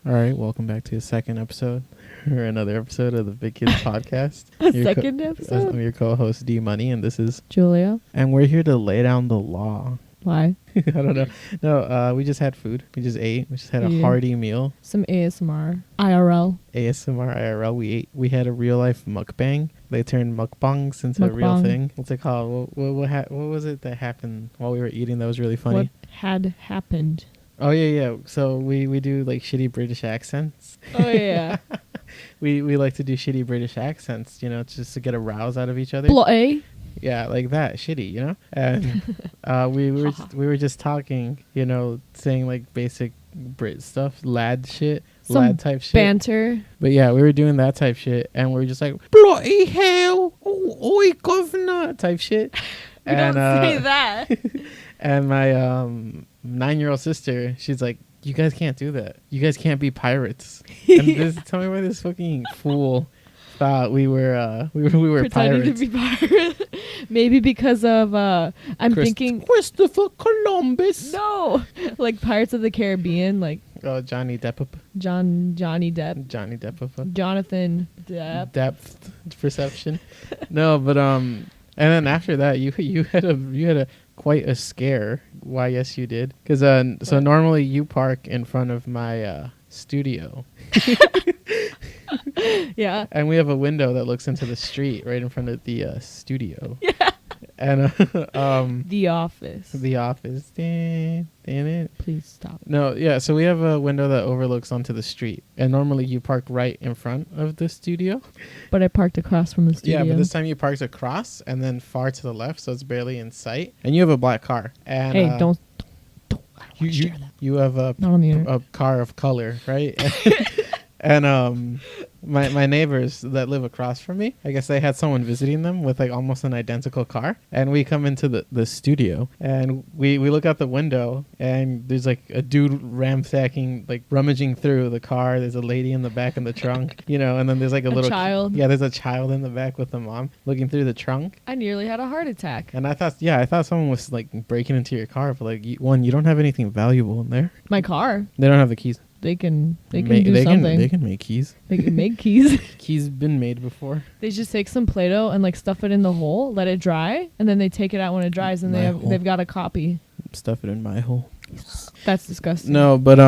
All right, welcome back to a second episode or another episode of the Big Kids Podcast. Episode? I'm your co-host D Money, and this is Julia. And we're here to lay down the law. Why? I don't know. No, we just had food. We just ate. We just had a hearty meal. Some ASMR. IRL. ASMR IRL. We had a real life mukbang. They turned mukbangs into a real thing. What's it called? What was it that happened while we were eating that was really funny? What had happened? Oh yeah. So we do like shitty British accents. Oh yeah. we like to do shitty British accents, just to get a rouse out of each other. Bloody. Yeah, like that, shitty, And we were just talking, saying like basic Brit stuff, lad type shit. Banter. But yeah, we were doing that type shit, and we were just like, bloody hell, oi governor type shit. We don't say that. And my 9-year-old sister, she's like, you guys can't do that. You guys can't be pirates. And tell me why this fucking fool thought we were pretending pirates. to be pirates. Maybe because of thinking Christopher Columbus. No, like Pirates of the Caribbean, like Johnny Depp. Johnny Depp. Johnny Depp. Jonathan Depp. Depth perception. No, but and then after that, you had a quite a scare. Why? Yes, you did. Because so normally you park in front of my studio. Yeah. And we have a window that looks into the street right in front of the studio. Yeah. And The Office. The Office. Damn it. Please stop. No, yeah. So we have a window that overlooks onto the street, and normally you park right in front of the studio. But I parked across from the studio. Yeah, but this time you parked across and then far to the left, so it's barely in sight. And you have a black car. And hey, don't. You have a car of color, right? And my neighbors that live across from me, I guess they had someone visiting them with like almost an identical car. And we come into the studio and we look out the window and there's like a dude ransacking, like rummaging through the car. There's a lady in the back in the trunk, and then there's like a little child. Yeah, there's a child in the back with the mom looking through the trunk. I nearly had a heart attack. And I thought someone was like breaking into your car, but like you don't have anything valuable in there. My car. They don't have the keys. They can do something. They can make keys. They can make keys. Keys been made before. They just take some Play-Doh and like stuff it in the hole, let it dry, and then they take it out when it dries, and they've got a copy. Stuff it in my hole. That's disgusting. No, but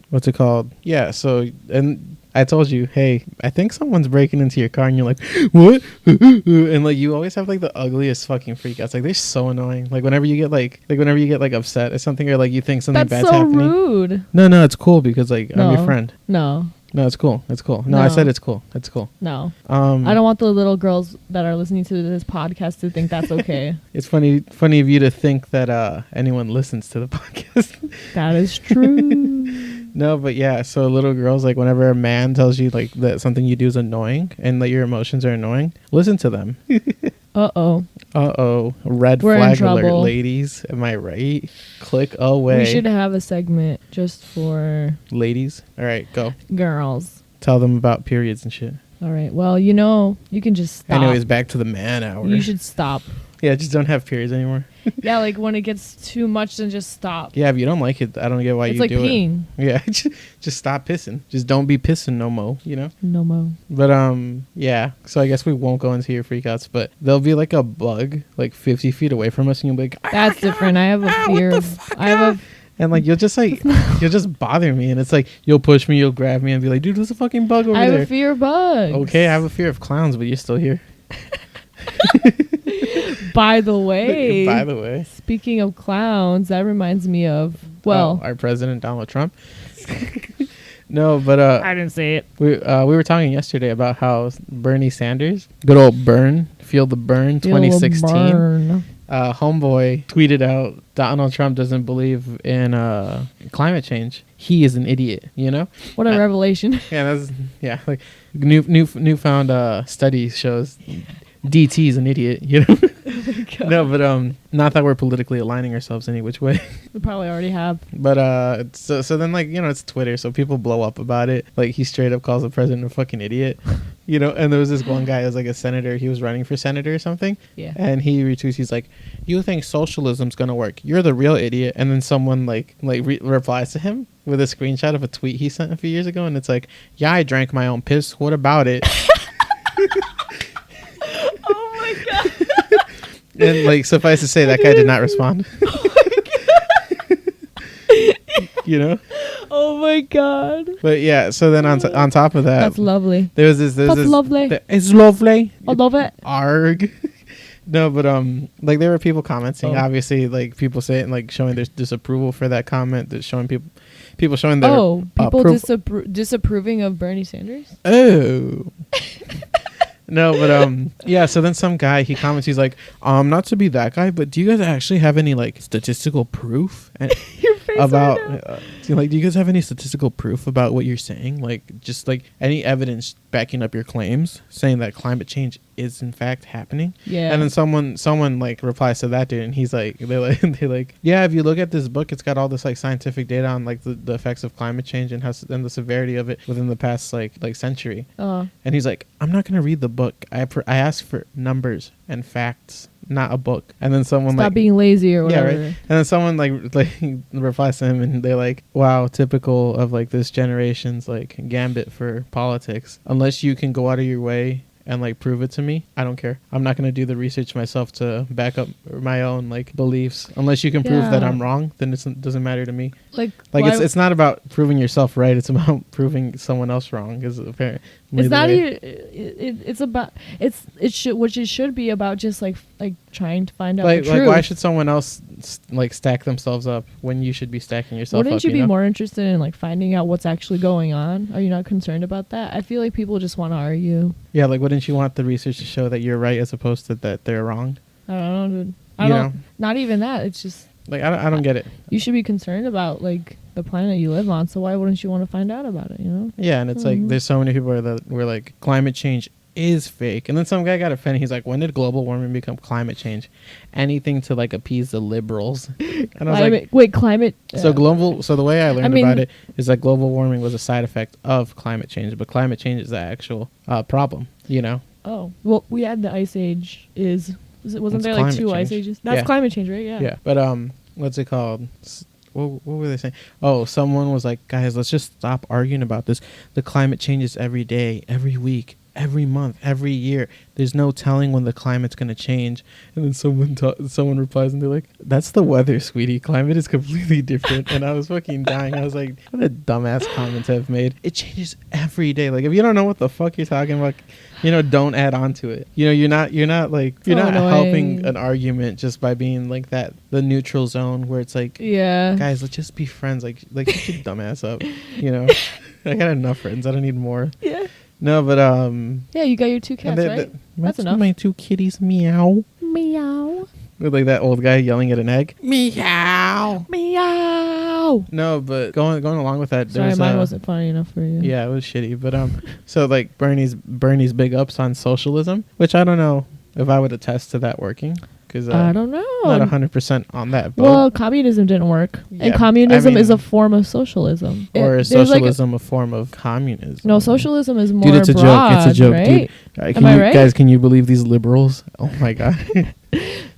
what's it called? Yeah. So and I told you, hey, I think someone's breaking into your car, and you're like, what? And like you always have like the ugliest fucking freakouts. Like they're so annoying. Like whenever you get like upset at something or like you think something bad's happening. That's so rude. No, it's cool because like I'm your friend. No, it's cool. No, I said it's cool. It's cool. No. I don't want the little girls that are listening to this podcast to think that's okay. It's funny of you to think that anyone listens to the podcast. That is true. No, but yeah, so little girls, like whenever a man tells you like that something you do is annoying and that your emotions are annoying, listen to them. Red flag alert, ladies. Am I right? Click away. We should have a segment just for ladies. All right, go. Girls. Tell them about periods and shit. All right. Well, you can just stop. Anyways, back to the man hour. You should stop. Yeah, just don't have periods anymore. Yeah, like when it gets too much, then just stop. Yeah, if you don't like it, I don't get why you do it. It's like peeing. Yeah, just stop pissing. Just don't be pissing no mo, No mo. But yeah. So I guess we won't go into your freakouts, but there'll be like a bug like 50 feet away from us, and you'll be like, that's different. I have a fear of. And like you'll just bother me, and it's like you'll push me, you'll grab me, and be like, dude, there's a fucking bug over there. I have a fear of bugs. Okay, I have a fear of clowns, but you're still here. By the way, speaking of clowns, that reminds me of our president Donald Trump. No, but I didn't say it. We were talking yesterday about how Bernie Sanders, good old burn, feel the burn, 2016. Homeboy tweeted out Donald Trump doesn't believe in climate change. He is an idiot. What a revelation. Yeah, like newfound study shows DT is an idiot. Oh no, but not that we're politically aligning ourselves any which way. We probably already have. But so then like it's Twitter, so people blow up about it. Like he straight up calls the president a fucking idiot. You know, and there was this one guy who was like a senator. He was running for senator or something. Yeah. And he retweets. He's like, "You think socialism's gonna work? You're the real idiot." And then someone replies to him with a screenshot of a tweet he sent a few years ago, and it's like, "Yeah, I drank my own piss. What about it?" Oh my god. And like, suffice to say, that guy did not respond. You know. Oh my god. But yeah, so then on top of that, That's lovely. There's this Lovely. It's lovely. I love it. Arg. No, but like there were people commenting. Oh. Obviously, like people saying, like showing their disapproval for that comment. That showing people showing their people disapproving of Bernie Sanders. Oh. No, but yeah. So then some guy, he comments. He's like, not to be that guy, but do you guys actually have any like statistical proof about do you guys have any statistical proof about what you're saying? Like just like any evidence backing up your claims, saying that climate change is in fact happening. Yeah. And then someone like replies to that dude, and he's like, they're like, yeah, if you look at this book, it's got all this like scientific data on like the effects of climate change and and the severity of it within the past like century. And he's like, I'm not gonna read the book. I asked for numbers and facts, not a book. And then someone stop being lazy or whatever. Yeah, right. And then someone like replies to him, and they're like, wow, typical of like this generation's like gambit for politics. Unless you can go out of your way and like prove it to me, I don't care. I'm not going to do the research myself to back up my own like beliefs. Unless you can prove that I'm wrong, then it doesn't matter to me. Like it's not about proving yourself right, it's about proving someone else wrong, because apparently it's not even it's about it should be about just like trying to find out the truth. Like why should someone else like stack themselves up when you should be stacking yourself up? Wouldn't you be more interested in like finding out what's actually going on? Are you not concerned about that? I feel like people just want to argue. Yeah, like wouldn't you want the research to show that you're right as opposed to that they're wrong? I don't know, dude. I don't. Not even that. It's just like I don't get it. You should be concerned about like the planet you live on, so why wouldn't you want to find out about it, you know? Yeah, and it's like there's so many people where like climate change is fake, and then some guy got offended. He's like, when did global warming become climate change? Anything to like appease the liberals. And I was like, wait, climate so the way I learned about it is that global warming was a side effect of climate change, but climate change is the actual problem, you know? Oh, well, we had the ice age. Wasn't there like 2 ice ages? That's climate change, right? Yeah. But what's it called? What were they saying? Oh, someone was like, guys, let's just stop arguing about this. The climate changes every day, every week, every month, every year. There's no telling when the climate's going to change. And then someone replies, and they're like, that's the weather, sweetie. Climate is completely different. And I was fucking dying. I was like, what a dumbass comment to have made. It changes every day. Like, if you don't know what the fuck you're talking about, you know, don't add on to it. You know, you're not helping an argument just by being like that, the neutral zone where it's like, yeah, guys, let's just be friends. Like shut your dumbass up. You know, I got enough friends. I don't need more. Yeah. No, but yeah, you got your 2 cats, right? That's enough. My 2 kitties, meow, meow. With like that old guy yelling at an egg, meow, meow. No, but going along with that, sorry, mine wasn't funny enough for you. Yeah, it was shitty. But so like Bernie's big ups on socialism, which I don't know if I would attest to that working. I don't know. Not 100% on that. Boat. Well, communism didn't work, and communism is a form of socialism. Or is socialism a form of communism? No, socialism is more. Dude, it's broad, a joke. It's a joke, right? Dude. Am I right? Guys, can you believe these liberals? Oh my god.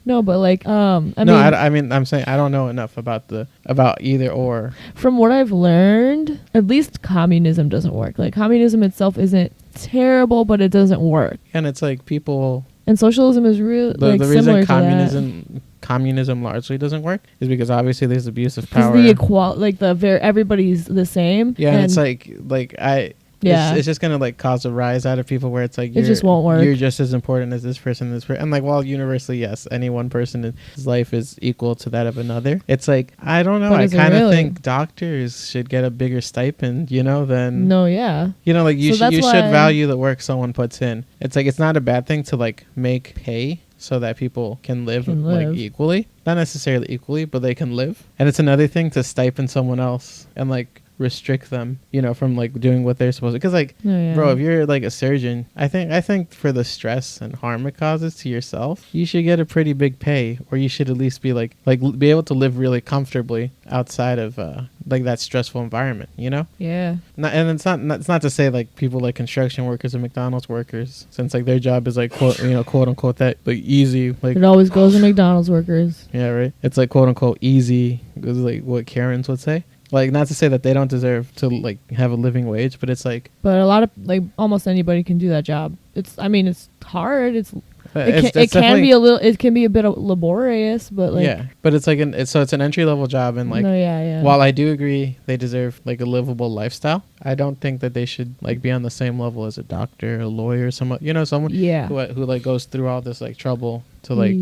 No, but like, I mean, I'm saying I don't know enough about either or. From what I've learned, at least communism doesn't work. Like, communism itself isn't terrible, but it doesn't work. And it's like people. And socialism is real. The reason communism largely doesn't work is because obviously there's abuse of power. Everybody's the same. Yeah, and it's it's just gonna like cause a rise out of people where it's like it just won't work. You're just as important as this person, and like while universally yes, any one person his life is equal to that of another. It's like I don't know. I kind of think doctors should get a bigger stipend, you know, than like you should value the work someone puts in. It's like it's not a bad thing to like make pay so that people can live like equally, not necessarily equally, but they can live. And it's another thing to stipend someone else and like restrict them, you know, from like doing what they're supposed to. Because like, bro, if you're like a surgeon, I think for the stress and harm it causes to yourself, you should get a pretty big pay, or you should at least be like be able to live really comfortably outside of like that stressful environment, you know? Yeah. And it's not to say like people like construction workers and McDonald's workers, since like their job is like quote unquote that like easy, like it always goes to McDonald's workers. Yeah, right. It's like quote unquote easy, because like what Karens would say. Like, not to say that they don't deserve to like have a living wage, but it's like, but a lot of like almost anybody can do that job. It's hard. It can be a bit laborious, but like, yeah, but it's like it's an entry level job, and like, while I do agree they deserve like a livable lifestyle, I don't think that they should like be on the same level as a doctor, a lawyer, someone who like goes through all this like trouble to like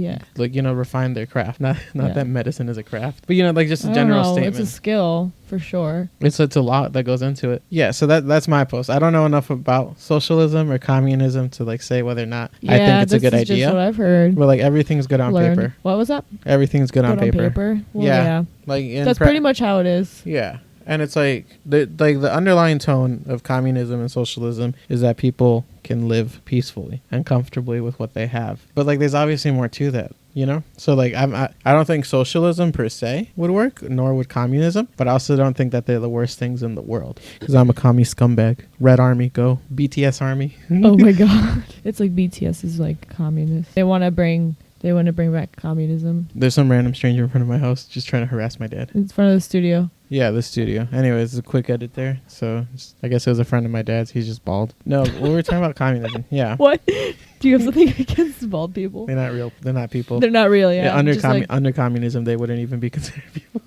you know, refine their craft. Not that medicine is a craft, but you know, like just a general statement. It's a skill for sure. It's a lot that goes into it. Yeah, so that's my post. I don't know enough about socialism or communism to like say whether or not I think it's a good idea. Just what I've heard. But like everything's good on paper. What was that? Everything's good on paper. Well, yeah. Like that's pretty much how it is. Yeah. And it's like the underlying tone of communism and socialism is that people can live peacefully and comfortably with what they have. But like there's obviously more to that, you know? So like I don't think socialism per se would work, nor would communism, but I also don't think that they're the worst things in the world, because I'm a commie scumbag. Red Army, go. BTS Army. Oh my God. It's like BTS is like communist. They want to bring back communism. There's some random stranger in front of my house just trying to harass my dad. In front of the studio. Yeah, the studio. Anyways, a quick edit there. So I guess it was a friend of my dad's. He's just bald. No, we were talking about communism. Yeah. What? Do you have something against bald people? They're not real. They're not people. They're not real, yeah. Under communism, they wouldn't even be considered people.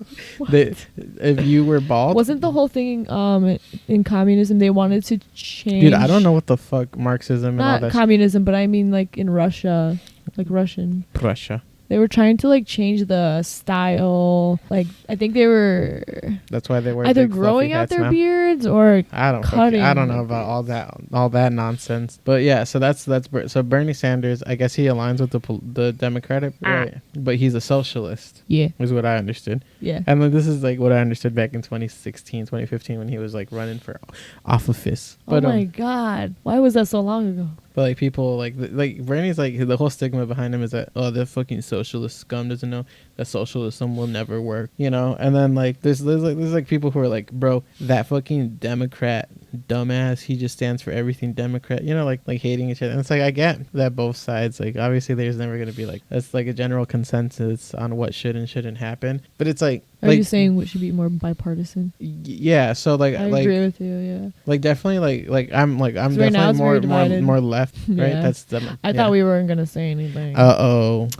If you were bald. Wasn't the whole thing in communism they wanted to change? Dude, I don't know what the fuck Marxism and all that. Not communism, but I mean like in Russia. Like Russian. Prussia. They were trying to like change the style. Like I think they were. That's why they were either growing out their beards or cutting. I don't know about all that nonsense. But yeah, so so Bernie Sanders. I guess he aligns with the Democratic, right? But he's a socialist. Yeah, is what I understood. Yeah, and like, this is like what I understood back in 2016, 2015 when he was like running for office. But, oh my God, why was that so long ago? But like people like Bernie's like the whole stigma behind him is that the fucking socialist scum doesn't know that socialism will never work, you know. And then like there's people who are like, bro, that fucking Democrat dumbass, he just stands for everything Democrat, you know, like hating each other. And it's like I get that both sides, like obviously there's never gonna be like that's like a general consensus on what should and shouldn't happen. But it's like are you saying we should be more bipartisan? Yeah, so like I agree with you. Yeah, like definitely like I'm definitely more left, right? Yeah. That's I thought we weren't gonna say anything. But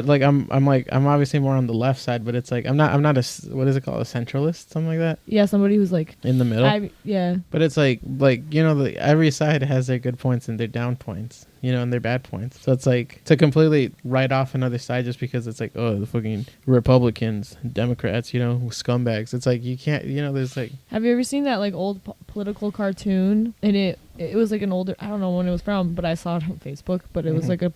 like I'm obviously more on the left side, but it's like I'm not a what is it called, a centralist, something like that. Yeah, somebody who's like in the middle. Yeah. But it's like you know, every side has their good points and their down points, you know, and their bad points. So it's like to completely write off another side just because it's like, oh, the fucking Republicans, Democrats, you know, scumbags. It's like you can't, you know, there's like. Have you ever seen that like old political cartoon? And it was like an older, I don't know when it was from, but I saw it on Facebook. But it was like a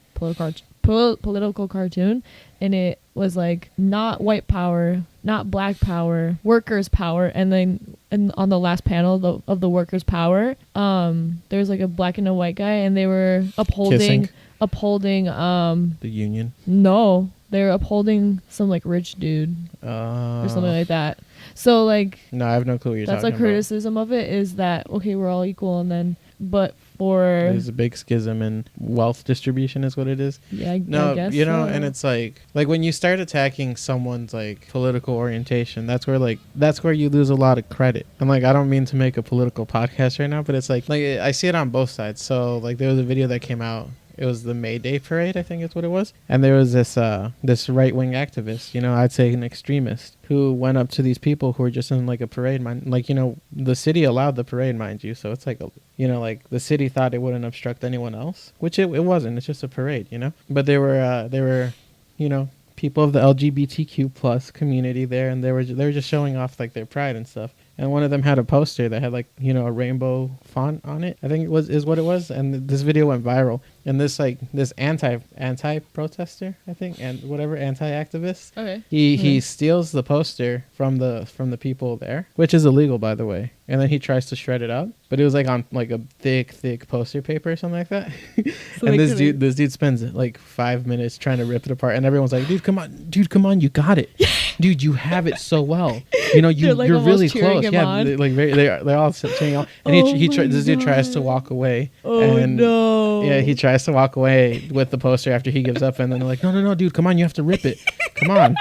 political cartoon, and it was like not white power, not black power, workers power, and then on the last panel of the workers power, there was like a black and a white guy, and they were upholding the union. No, they were upholding some like rich dude or something like that. So like, no, I have no clue what you're talking about. That's a criticism of it, is that okay, we're all equal, and then but for there's a big schism in wealth distribution is what it is. Yeah, I guess you know, so. and it's like when you start attacking someone's like political orientation, that's where you lose a lot of credit. And like I don't mean to make a political podcast right now, but it's like I see it on both sides. So like there was a video that came out. It was the May Day parade, I think is what it was. And there was this right-wing activist, you know, I'd say an extremist, who went up to these people who were just in like a parade. Like, you know, the city allowed the parade, mind you. So it's like, you know, like the city thought it wouldn't obstruct anyone else, which it wasn't. It's just a parade, you know. But they were, you know, people of the LGBTQ plus community there, and they were just showing off like their pride and stuff. and one of them had a poster that had like, you know, a rainbow font on it. I think is what it was. And this video went viral. And this anti protester, I think, and whatever, anti-activist. Okay. He steals the poster from the people there, which is illegal, by the way. And then he tries to shred it out, but it was like on like a thick poster paper or something like that. So and this dude spends like 5 minutes trying to rip it apart, and everyone's like, dude, come on, you got it. Dude, you have it so well. You know, you're really close. Yeah, they're all cheering on. And this dude tries to walk away. Oh, no. Yeah, he tries to walk away with the poster after he gives up, and then they're like, no, dude, come on, you have to rip it. Come on.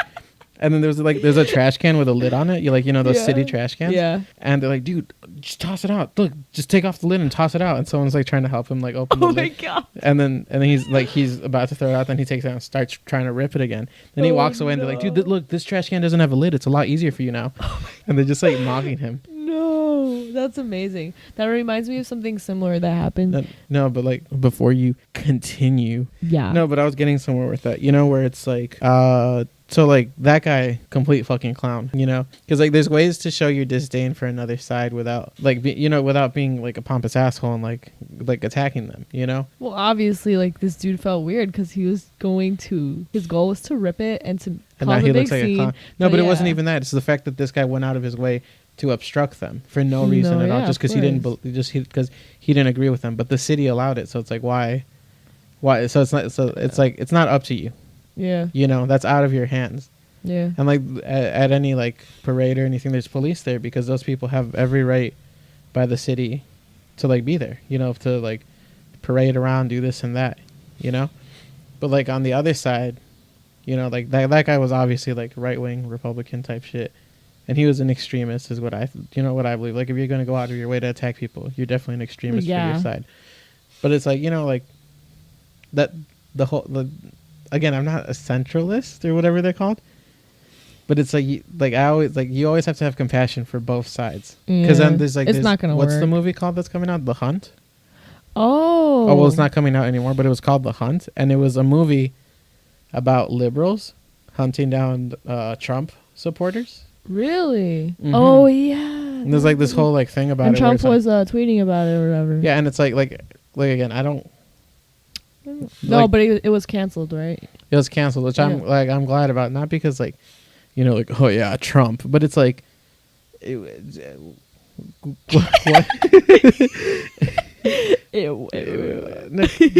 And then there's a trash can with a lid on it. You know those city trash cans? Yeah. And they're like, dude, just toss it out. Look, just take off the lid and toss it out. And someone's like trying to help him like open the lid. Oh my God. And then he's about to throw it out. Then he takes it out and starts trying to rip it again. Then he walks away and they're like, dude, look, this trash can doesn't have a lid. It's a lot easier for you now. And they're just like mocking him. No, that's amazing. That reminds me of something similar that happened. No, but like before you continue. Yeah. No, but I was getting somewhere with that. You know, where it's like, so like that guy, complete fucking clown, you know, because like there's ways to show your disdain for another side without like without being like a pompous asshole and like attacking them, you know. Well, obviously, like this dude felt weird because his goal was to rip it and to and now he looks like a clown. No, but it wasn't even that. It's the fact that this guy went out of his way to obstruct them for no reason at all, just because he didn't agree with them. But the city allowed it, so it's like why? So it's not. So it's like it's not up to you. Yeah. You know, that's out of your hands. Yeah. And like at any like parade or anything, there's police there because those people have every right by the city to like be there, you know, to like parade around, do this and that, you know. But like on the other side, you know, like that guy was obviously like right wing Republican type shit. And he was an extremist is what I believe. Like if you're going to go out of your way to attack people, you're definitely an extremist for your side. But it's like, you know, like that again, I'm not a centralist or whatever they're called, but it's like you always have to have compassion for both sides, because then there's like it's not gonna what's work. the movie called that's coming out? The Hunt. Oh, well, it's not coming out anymore, but it was called The Hunt, and it was a movie about liberals hunting down Trump supporters. really? Mm-hmm. Oh yeah. And there's like this whole like thing about and it. Trump was tweeting about it or whatever. Yeah, and it's like again, I don't. No, but it was canceled, right? It was canceled, which I'm glad about. Not because like, you know, like, oh yeah, Trump, but it's like, what? You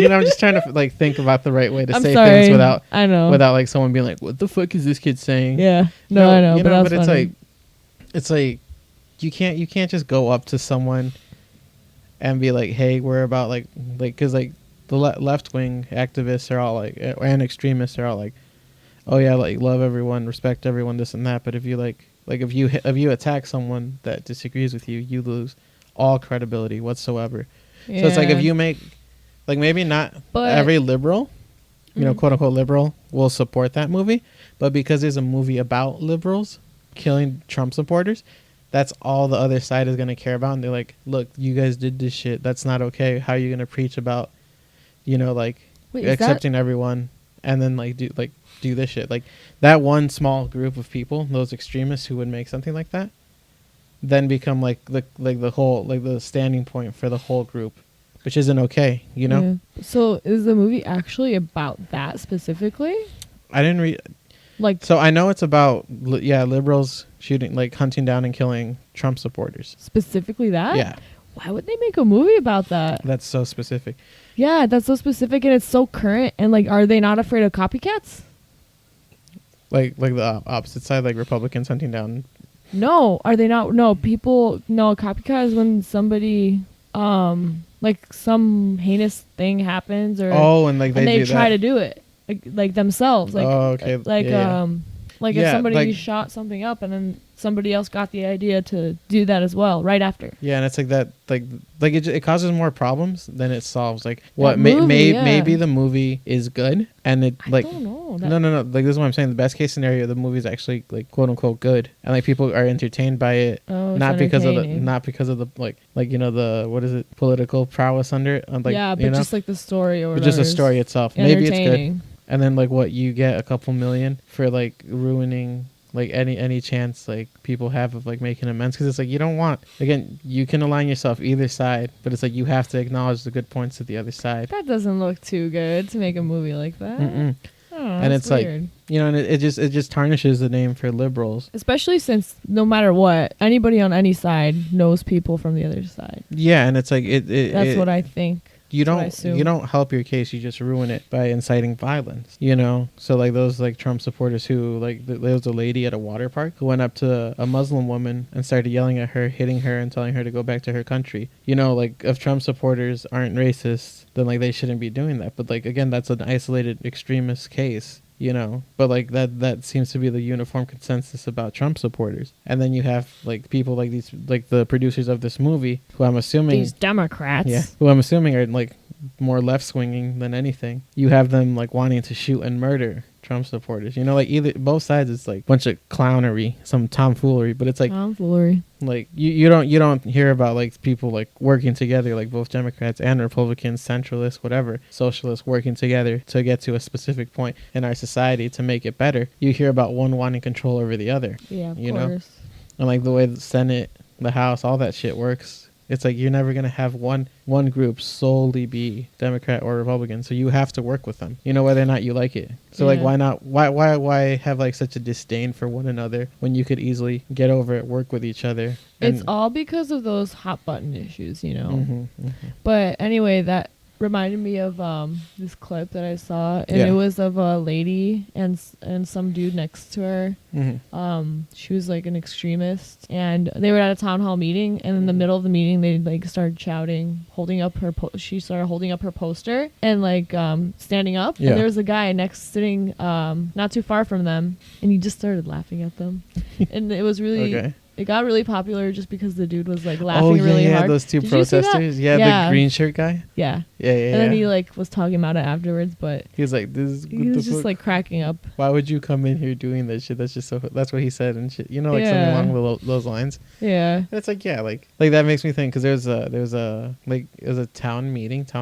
know, I'm just trying to like think about the right way to say things without like someone being like, what the fuck is this kid saying? Yeah, no, I know, you know, but funny. it's like you can't just go up to someone and be like, hey, we're about like because like the left-wing activists are all like, and extremists are all like, oh yeah, like love everyone, respect everyone, this and that. But if you if you attack someone that disagrees with you, you lose all credibility whatsoever. Yeah. So it's like if you make, like maybe not every liberal, you know, quote unquote liberal will support that movie, but because there's a movie about liberals killing Trump supporters, that's all the other side is going to care about. And they're like, look, you guys did this shit. That's not okay. How are you going to preach about, you know, like accepting everyone and then like do this shit? Like that one small group of people, those extremists who would make something like that, then become like the whole, like the standing point for the whole group, which isn't okay, you know? Yeah. So is the movie actually about that specifically? I didn't read. Like, so I know it's about liberals shooting, like hunting down and killing Trump supporters. Specifically that? Yeah. Why would they make a movie about that? That's so specific. Yeah, that's so specific and it's so current. And like, are they not afraid of copycats? Like the opposite side, like Republicans hunting down. No, are they not? No, copycat is when somebody, like some heinous thing happens or and like they try to do it like themselves. Like, okay. If somebody shot something up and then somebody else got the idea to do that as well right after. Yeah, and it's like that, like it causes more problems than it solves. Like what maybe the movie is good and it like I don't know. No. Like this is what I'm saying. The best case scenario, the movie is actually like quote unquote good, and like people are entertained by it, not because of the like you know the what is it, political prowess under it. Like, but just like the story or just the story itself. Maybe it's good. And then like what you get a couple million for like ruining like any chance like people have of like making amends, because it's like you don't want, again, you can align yourself either side, but it's like you have to acknowledge the good points of the other side. That doesn't look too good to make a movie like that. Oh, and it's weird. Like, you know, and it just tarnishes the name for liberals, especially since no matter what, anybody on any side knows people from the other side. Yeah, and it's like that's what I think. You don't help your case, you just ruin it by inciting violence, you know? So like those like Trump supporters who like there was a lady at a water park who went up to a Muslim woman and started yelling at her, hitting her and telling her to go back to her country. You know, like if Trump supporters aren't racist, then like they shouldn't be doing that. But like again, that's an isolated extremist case. You know, but like that seems to be the uniform consensus about Trump supporters. And then you have like people like these, like the producers of this movie, who I'm assuming, these Democrats, who I'm assuming are like more left swinging than anything. You have them like wanting to shoot and murder Trump supporters. You know, like either both sides, it's like a bunch of clownery, some tomfoolery, but it's like tomfoolery. Like you don't hear about like people like working together, like both Democrats and Republicans, centralists, whatever, socialists working together to get to a specific point in our society to make it better. You hear about one wanting control over the other. Yeah, of course. Know? And like the way the Senate, the House, all that shit works. It's like you're never going to have one group solely be Democrat or Republican. So you have to work with them, you know, whether or not you like it. So like, why not? Why have like such a disdain for one another when you could easily get over it, work with each other? It's all because of those hot button issues, you know. But anyway, that reminded me of this clip that I saw, and it was of a lady and some dude next to her. She was like an extremist, and they were at a town hall meeting, and in the middle of the meeting they like started shouting, holding up her she started holding up her poster and like standing up, and there was a guy sitting not too far from them, and he just started laughing at them. And it was really It got really popular just because the dude was like laughing really hard. Those two protesters. Yeah, the green shirt guy. Yeah. And then he like was talking about it afterwards, but he was like, he was just like cracking up. Why would you come in here doing this shit? That's just so. That's what he said and shit. You know, like something along those lines. Yeah. And it's like like that makes me think, because there was a like it was a town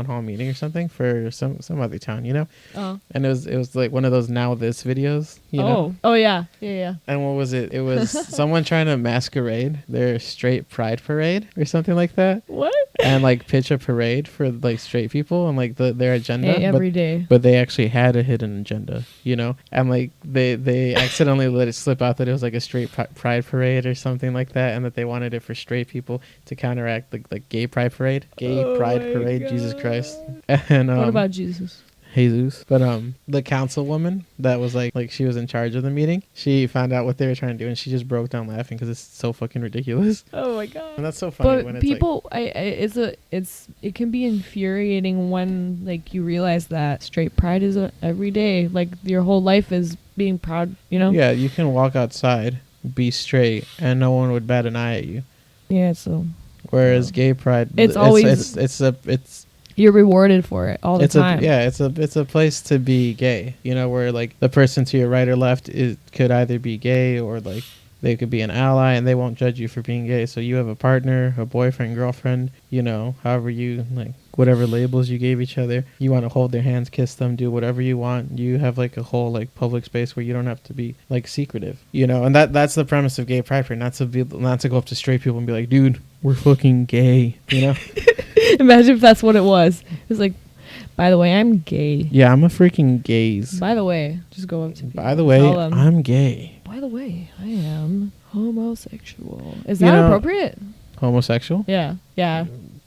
hall meeting or something for some other town, you know. Oh. And it was like one of those Now This videos. You know? Oh yeah. Yeah. And what was it? It was someone trying to masquerade their straight pride parade or something like that. What? And like pitch a parade for like straight people and like their agenda. Every day. But they actually had a hidden agenda, you know? And like they accidentally let it slip out that it was like a straight pride parade or something like that, and that they wanted it for straight people to counteract like gay pride parade. Pride parade, God. Jesus Christ. And what about Jesus? But the councilwoman that was like she was in charge of the meeting, she found out what they were trying to do, and she just broke down laughing because it's so fucking ridiculous. Oh my God. And that's so funny. But when people, it can be infuriating when like you realize that straight pride is every day, like your whole life is being proud, you know? Yeah, you can walk outside, be straight, and no one would bat an eye at you. Yeah, so. Whereas gay pride, it's you're rewarded for it all the time. It's a place to be gay, you know, where like the person to your right or left could either be gay or like they could be an ally, and they won't judge you for being gay. So you have a partner, a boyfriend, girlfriend, you know, however you like, whatever labels you gave each other, you want to hold their hands, kiss them, do whatever you want. You have like a whole like public space where you don't have to be like secretive, you know. And that's the premise of gay pride, for not to go up to straight people and be like, dude, we're fucking gay, you know. Imagine if that's what it was. It was like, by the way, I'm gay. Yeah, I'm a freaking gaze. By the way, just go up to people. By the way, I'm gay. By the way, I am homosexual. Is that appropriate? Homosexual? Yeah.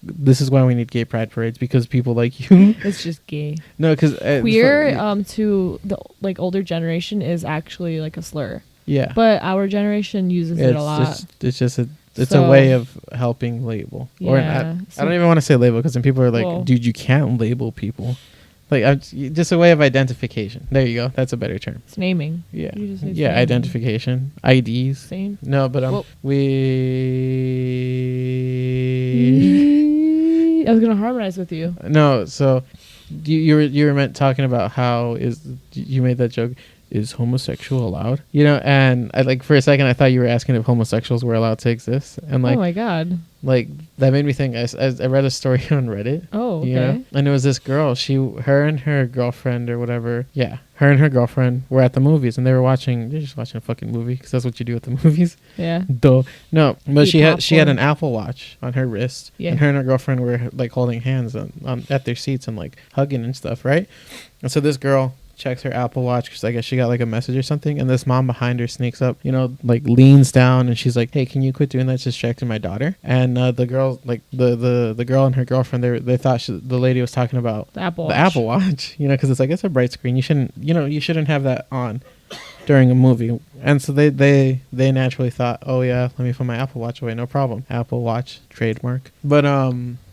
This is why we need gay pride parades, because people like you. It's just gay. No, because queer to the like older generation is actually like a slur. Yeah. But our generation uses it a lot. It's just a way of helping label. Yeah. Or I don't even want to say label, because then people are like, dude, you can't label people. Like, just a way of identification. There you go. That's a better term. It's naming. Yeah. Identification. IDs. Same. No, but I was gonna harmonize with you. No, so you were talking about how you made that joke. is homosexual allowed? You know, and I like for a second I thought you were asking if homosexuals were allowed to exist, and like, oh my god, like that made me think. I read a story on Reddit. Oh, okay. You know? And it was this girl. Her and her girlfriend or whatever. Yeah, her and her girlfriend were at the movies, and they're just watching a fucking movie because that's what you do at the movies. Yeah. Duh. No, but Eat she had popcorn. an Apple Watch on her wrist, Yeah. and her girlfriend were like holding hands on at their seats and like hugging and stuff, right? And so this girl checks her Apple Watch because I guess she got like a message or something, and this mom behind her sneaks up, you know, like leans down, and she's like, "Hey, can you quit doing that? It's distracting my daughter." And the girl, like the girl and her girlfriend, they thought the lady was talking about The Apple Watch, you know, because it's like it's a bright screen. You shouldn't have that on during a movie. And so they naturally thought, oh yeah, let me put my Apple Watch away, no problem. Apple Watch trademark.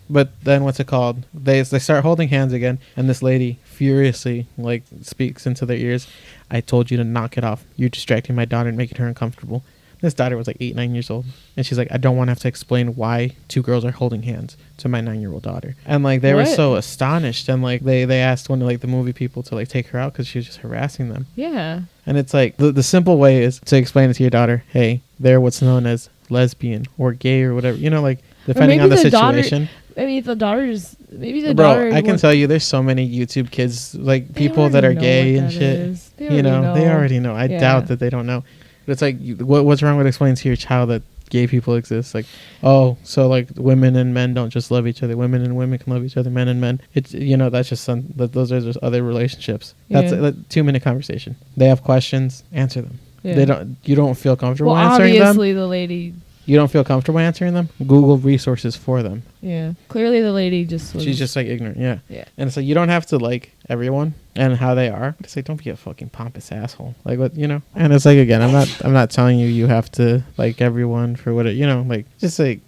But then what's it called? They start holding hands again, and this lady furiously like speaks into their ears, "I told you to knock it off. You're distracting my daughter and making her uncomfortable." This daughter was like 8-9 years old, and she's like, "I don't want to have to explain why two girls are holding hands to my 9-year-old daughter." And like they were so astonished, and like they asked one of like the movie people to like take her out because she was just harassing them. Yeah. And it's like the simple way is to explain it to your daughter, "Hey, they're what's known as lesbian or gay or whatever," you know, like depending on the situation. Maybe the daughter's daughter. Bro, I can tell you, there's so many YouTube kids, like people that are gay and shit. They already know. I doubt that they don't know. But it's like, what's wrong with explaining to your child that gay people exist? Like, oh, so like women and men don't just love each other. Women and women can love each other. Men and men. It's, you know, that's just those are just other relationships. That's a 2-minute conversation. They have questions, answer them. Yeah. You don't feel comfortable answering them. Obviously the lady. You don't feel comfortable answering them? Google resources for them. Yeah. Clearly the lady she's just like ignorant. Yeah. Yeah. And so you don't have to like everyone and how they are. But it's like, don't be a fucking pompous asshole. Like what, you know? And it's like, again, I'm not telling you have to like everyone for what it, you know, like just like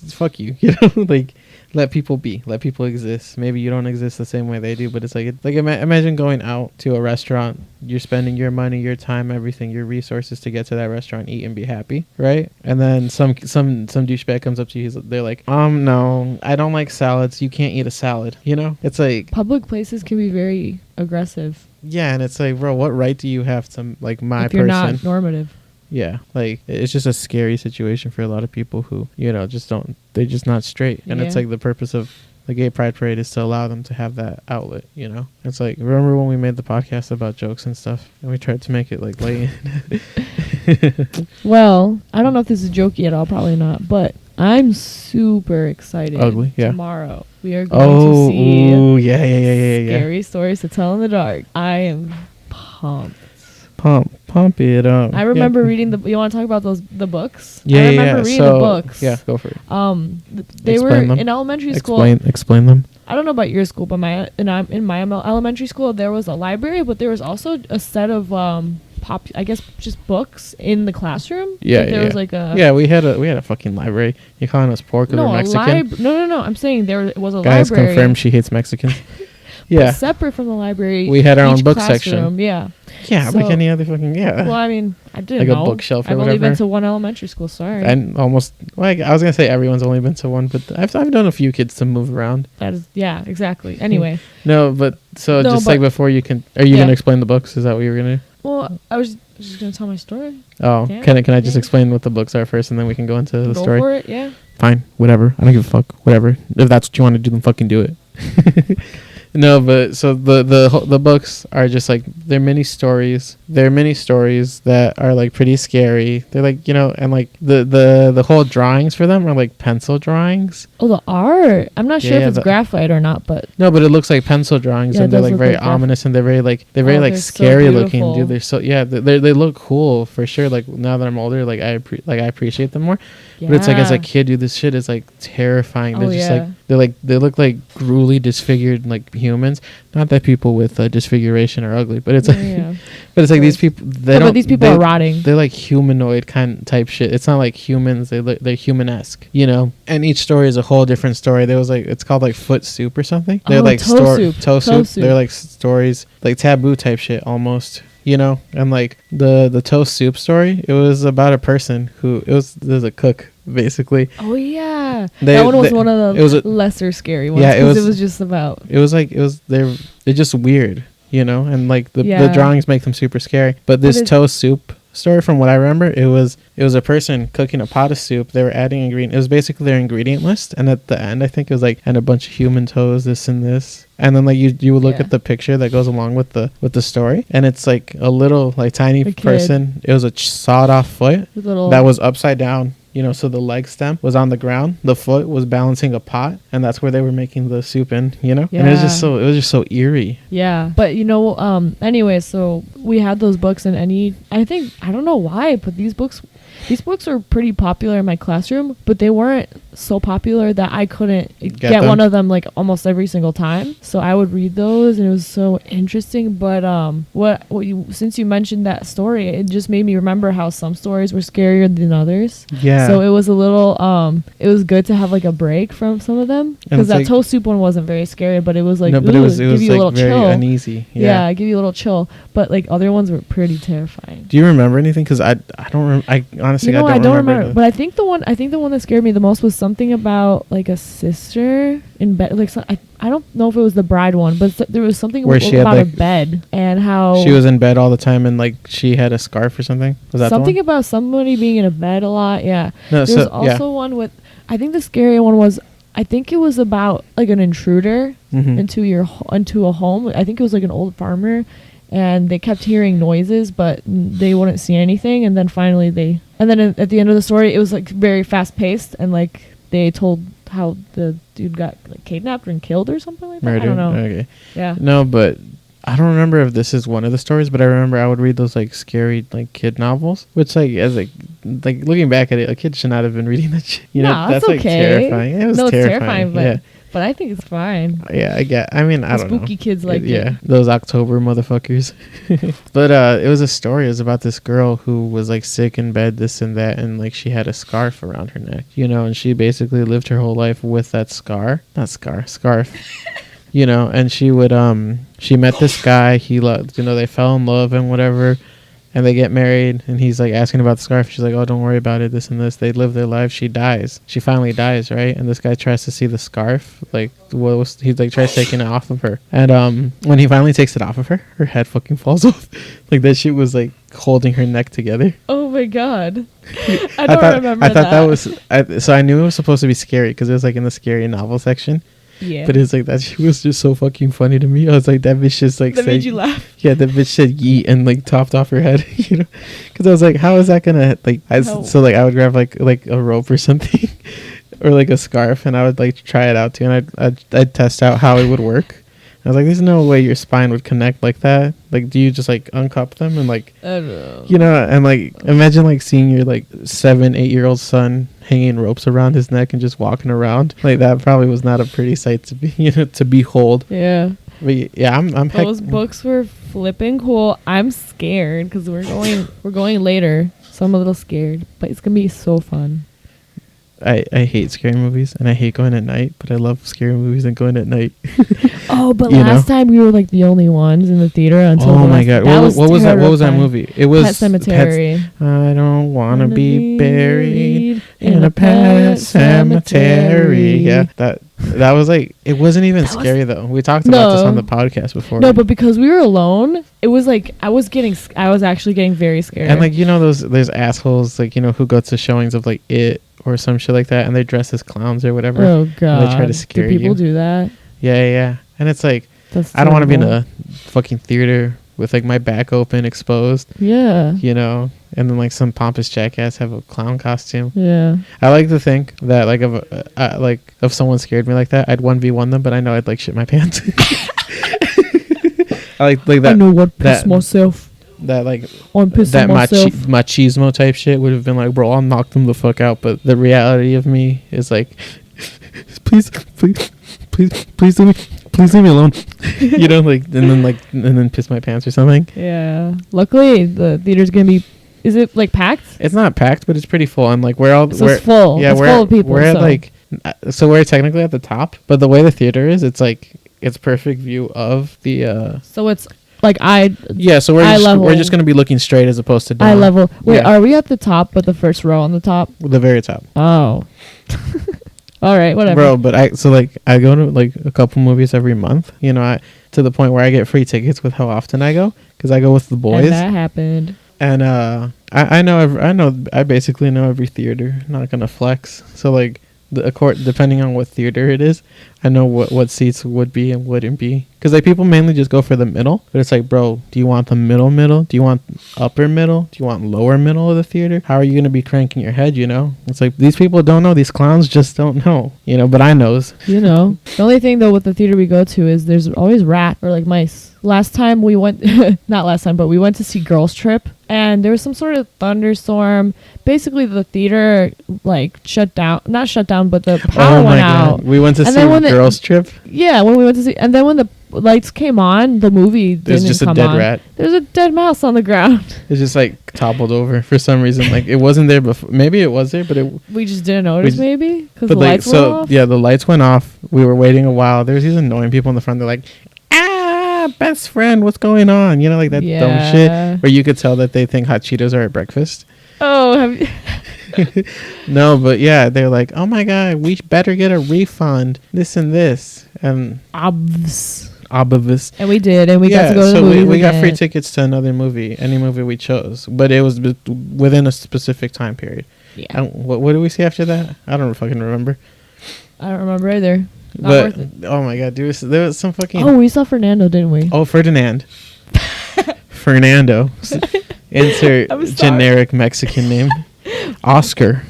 fuck you, you know, like let people be, let people exist. Maybe you don't exist the same way they do, but it's like imagine going out to a restaurant. You're spending your money, your time, everything, your resources to get to that restaurant, eat and be happy, right? And then some douchebag comes up to you. They're like, no, I don't like salads. You can't eat a salad. You know, it's like public places can be very aggressive. Yeah, and it's like, bro, what right do you have to like my if you're person? Not normative. Yeah, like it's just a scary situation for a lot of people who, you know, they're just not straight. And it's like the purpose of the Gay Pride Parade is to allow them to have that outlet, you know? It's like, remember when we made the podcast about jokes and stuff and we tried to make it like late? Well, I don't know if this is a joke yet. I'll probably not, but I'm super excited. Ugly, yeah. Tomorrow we are going to see Scary Stories to Tell in the Dark. I am pumped. Pump it up. I remember reading you want to talk about the books? Yeah, I remember reading the books. Yeah, go for it. They were in elementary school. Explain them. I don't know about your school, but in my elementary school there was a library, but there was also a set of I guess just books in the classroom. Yeah, like there was like a we had a fucking library. You're calling us poor because we're Mexican? No. I'm saying there was a Guys library. Guys confirmed she hates Mexicans. Yeah. But separate from the library, we had our own book classroom, section. Yeah. Yeah, like any other fucking Well, I mean, I didn't like know. A bookshelf or I've whatever. only been to one elementary school. Sorry. And almost. Well, I was gonna say everyone's only been to one, but I've done a few kids to move around. That is, yeah, exactly. Anyway. No, but like before you can. Are you gonna explain the books? Is that what you were gonna do? Well, I was just gonna tell my story. Oh, yeah. Can I just explain what the books are first, and then we can go into the story? Go for it. Yeah. Fine, whatever. I don't give a fuck. Whatever. If that's what you want to do, then fucking do it. No, but so the books are just like they're mini stories. They're mini stories that are like pretty scary. They're like, you know, and like the whole drawings for them are like pencil drawings. Oh, the art. I'm not sure if it's graphite or not, but no, but it looks like pencil drawings, and they're like very ominous, and they're very scary looking, dude. They're so they look cool for sure. Like now that I'm older, like I appreciate them more. Yeah. But it's like as a kid, dude, this shit is like terrifying. They're just like they look like gruely disfigured like humans. Not that people with disfiguration are ugly, but it's but it's like these people. But these people are rotting. They're like humanoid kind type shit. It's not like humans. They're human-esque, you know. And each story is a whole different story. There was like it's called like Foot Soup or something. They're like toe soup. They're like stories like taboo type shit almost. You know, and like the toast soup story, it was about a person there's a cook basically. Oh yeah, that one was one of the lesser scary ones. Yeah, it was just about. They're just weird. and like the drawings make them super scary. But this toe soup story, from what I remember, it was a person cooking a pot of soup. They were adding ingredient. It was basically their ingredient list, and at the end, I think it was like, and a bunch of human toes, this and this, and then like you would look at the picture that goes along with the story, and it's like a little like tiny person. It was a sawed off foot that was upside down. So the leg stem was on the ground, the foot was balancing a pot, and that's where they were making the soup in, and it was just so eerie. Yeah. But anyway, so we had those books, and I don't know why, but these books were pretty popular in my classroom, but they weren't so popular that I couldn't get one of them like almost every single time. So I would read those, and it was so interesting. But since you mentioned that story, it just made me remember how some stories were scarier than others. Yeah. So it was a little it was good to have like a break from some of them, because that toe soup one wasn't very scary, but it was like, it was give you like a little very chill. Uneasy. Yeah, give you a little chill. But like other ones were pretty terrifying. Do you remember anything? Because I don't. I honestly I don't remember. But I think the one that scared me the most was something about like a sister in bed. Like I don't know if it was the bride one, but there was something about a bed and how she was in bed all the time, and like she had a scarf or something. Was that something about somebody being in a bed a lot? Yeah. No, there was also one with. I think the scary one was. I think it was about like an intruder into a home. I think it was like an old farmer. And they kept hearing noises, but they wouldn't see anything. And then finally at the end of the story, it was like very fast paced. And like they told how the dude got like kidnapped and killed or something like that. Murdered. I don't know. Okay. Yeah. No, but I don't remember if this is one of the stories, but I remember I would read those like scary like kid novels, which like as like looking back at it, a kid should not have been reading that shit. That's like okay. Terrifying. It was terrifying. But I think it's fine. Yeah, I don't know. Spooky kids like it. Yeah, those October motherfuckers. But it was a story. It was about this girl who was like sick in bed, this and that, and like she had a scarf around her neck, and she basically lived her whole life with that scarf. And she would she met this guy. He loved, they fell in love and whatever. And they get married, and he's like asking about the scarf. She's like, "Oh, don't worry about it. This and this." They live their life. She dies. She finally dies, right? And this guy tries to see the scarf. Like, he like tries taking it off of her. And when he finally takes it off of her, her head fucking falls off. Like that shit was like holding her neck together. Oh my god, I don't remember. I thought that was. So I knew it was supposed to be scary because it was like in the scary novel section. Yeah. But it's like that shit was just so fucking funny to me. I was like, that bitch just like that made you laugh. Yeah, the bitch said yeet and like topped off her head, because I was like, how is that gonna like? So like I would grab like a rope or something, or like a scarf, and I would like try it out too, and I'd test out how it would work. I was like, there's no way your spine would connect like that. Like, do you just like uncup them and like, I don't know. And like imagine like seeing your like 7-8-year-old son hanging ropes around his neck and just walking around. Like that probably was not a pretty sight to be, to behold. Yeah. But yeah, I'm those books were flipping cool. I'm scared because we're going later, so I'm a little scared, but it's gonna be so fun. I hate scary movies, and I hate going at night, but I love scary movies and going at night. Oh, but last time we were like the only ones in the theater until. Oh my god! What was that movie? It was Pet Cemetery. I don't wanna be buried in a pet cemetery. Yeah, that was like, it wasn't even scary though. We talked about this on the podcast before. No, but because we were alone, it was like I was actually getting very scared. And like those assholes like who go to showings of like It or some shit like that, and they dress as clowns or whatever. Oh god! And they try to scare you. Do people do that? Yeah. And it's like, I don't want to be in a fucking theater with like my back open, exposed. Yeah. And then like some pompous jackass have a clown costume. Yeah. I like to think that like if someone scared me like that, I'd 1v1 them, but I know I'd like shit my pants. I like that. I know what pissed myself. That like that machismo type shit would have been like, bro, I'll knock them the fuck out. But the reality of me is like, please leave me alone. and then piss my pants or something. Yeah. Luckily, the theater's gonna be. Is it like packed? It's not packed, but it's pretty full. And like it's full. Yeah, it's full of people. We're at like, so we're technically at the top, but the way the theater is, it's like it's perfect view of the. So it's. Like so we're just gonna be looking straight as opposed to down. Eye level. Wait, are we at the top, but the first row on the top? The very top. Oh. All right, whatever. Bro, but I go to like a couple movies every month. You know, to the point where I get free tickets with how often I go, because I go with the boys. And that happened. And I basically know every theater. Not gonna flex. So like depending on what theater it is, I know what seats would be and wouldn't be. Because like people mainly just go for the middle, but it's like, bro, do you want the middle? Do you want upper middle? Do you want lower middle of the theater? How are you gonna be cranking your head? You know, it's like these people don't know. These clowns just don't know. You know, but I knows. You know, the only thing though with the theater we go to is there's always rat or like mice. Last time we went, not last time, but we went to see Girls Trip, and there was some sort of thunderstorm. Basically, the theater like not shut down, but the power went out. We went to see Girls Trip. Yeah, when we went to see, and then when the lights came on, the movie there's didn't just come a dead on. rat. There's a dead mouse on the ground. It's just like toppled over for some reason. Like it wasn't there before. Maybe it was there, but we just didn't notice. Maybe because the lights went off. Yeah, the lights went off. We were waiting a while. There's these annoying people in the front. They're like, best friend, what's going on? You know, like that dumb shit where you could tell that they think hot Cheetos are at breakfast. Oh, have you? No, but yeah, they're like, oh my god, we better get a refund, this and this, and obvious. And we did, and we got to go to the movie. We got free tickets to another movie, any movie we chose, but it was within a specific time period. Yeah. What did we see after that? I don't fucking remember. I don't remember either. Not but worth it. Oh my god, dude, there was some fucking. Oh, we saw Fernando, didn't we? Oh, Ferdinand. Fernando. Insert generic Mexican name. Oscar.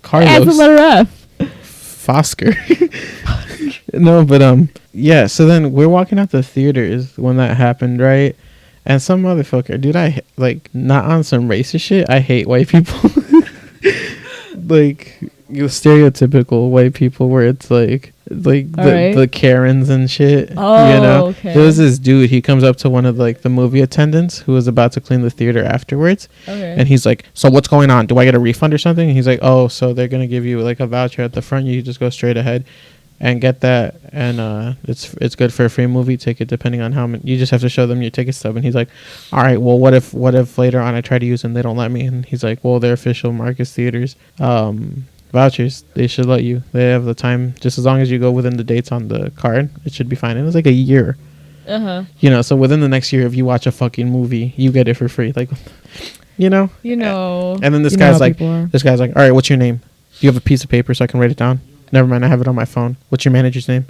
Carlos. Adds the letter F. Fosker. No, but yeah. So then we're walking out the theaters when that happened, right? And some motherfucker, dude, I like not on some racist shit. I hate white people. Like you stereotypical white people where it's like the Karens and shit. Oh, you know? Okay. There was this dude, he comes up to one of like the movie attendants who was about to clean the theater afterwards. Okay. And he's like, so what's going on? Do I get a refund or something? And he's like, oh, so they're going to give you like a voucher at the front. You just go straight ahead and get that. And it's good for a free movie ticket depending on how many. You just have to show them your ticket stub. And he's like, all right, well, what if later on I try to use them, they don't let me? And he's like, well, they're official Marcus Theaters. Vouchers, they should let you. They have the time, just as long as you go within the dates on the card, it should be fine. It was like a year. You know, so within the next year, if you watch a fucking movie, you get it for free. Like, you know. And then this guy's like, all right, what's your name? Do you have a piece of paper so I can write it down? Never mind, I have it on my phone. What's your manager's name?